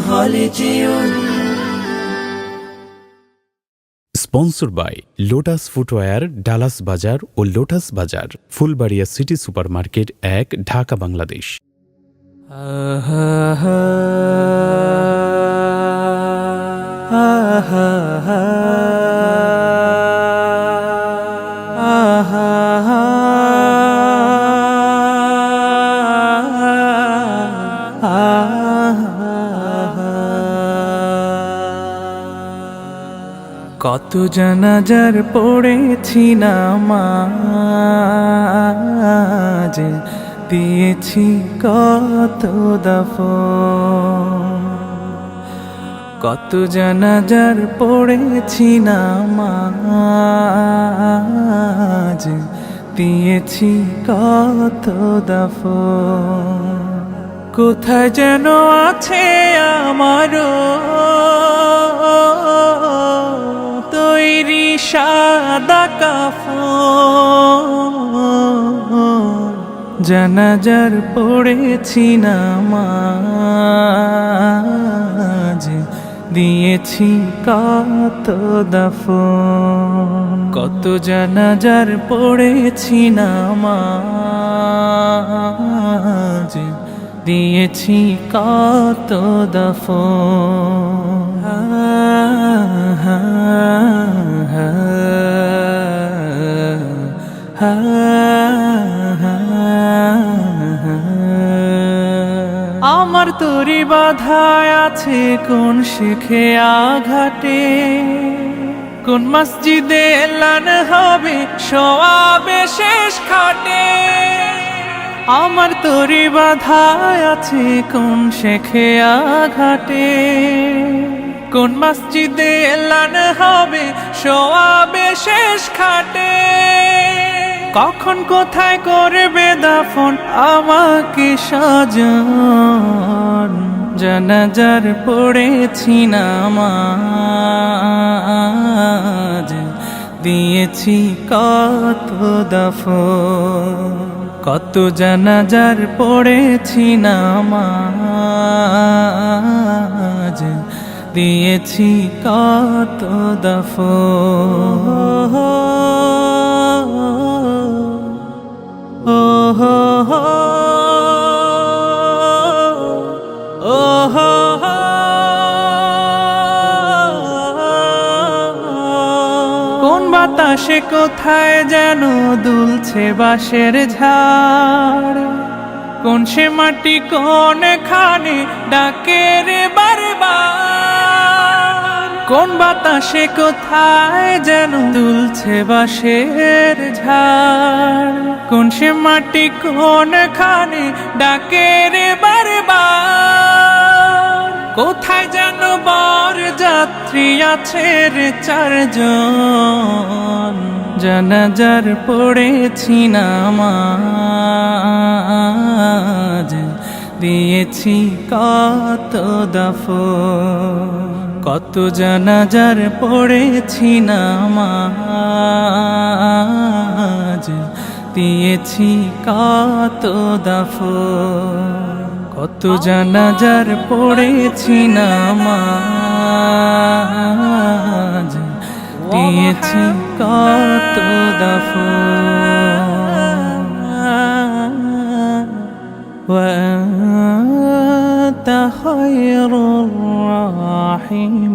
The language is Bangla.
হলে যেও। Sponsor by Lotus footwear, Dallas Bazar ও Lotus Bazar, Fulbaria city supermarket ১, Dhaka, Bangladesh. কত জানাজার পড়েছি নামাজ, দিয়েছি কত দাফন। কত জানাজার পড়েছি নামাজ, দিয়েছি কত দাফন। কোথায় যেন আছে আমারও তৈরি সাদা কাফন। জানাজার পড়েছি নামাজ, দিয়েছি কত দাফন। কত জানাজার পড়েছি নামাজ, দিয়েছি কত দাফন। আমার তরি বাধায় আছে কোন শিখে আঘাটে, কোন মসজিদে এলান হবে সওয়াবে শেষ খাটে। আমার তরি বাধায় আছে কোন শেখে আঘাটে, কোন মসজিদে এলান হবে সওয়াবে শেষ খাটে। কখন কোথায় করবে দাফন আমাকে সাজন, জানাজার পড়েছি নামাজ, দিয়েছি কত দাফন। কত জানাজার পড়েছি নামাজ, দিয়েছি কত দাফন। কোন বাতাসে কোথায় যেন দুলছে বাঁশের ঝাড়, কোন সে মাটি কোন খানে ডাকে রে বারবার। কোন বাতাসে কোথায় যেন দুলছে বাঁশের ঝাড়, কোন সে মাটি কোন খানে ডাকে রে বারবার। কোথায় যেন বর যাত্রী আছে রে চারজন, জানাজার পড়েছি নামাজ, দিয়েছি কত দাফন। কত জানাজার পড়েছি নামাজ, দিয়েছি কত দাফন। কত জানাজার পড়েছি নামাজ, দিয়েছি কত দাফন। وأنت خير الراحمين.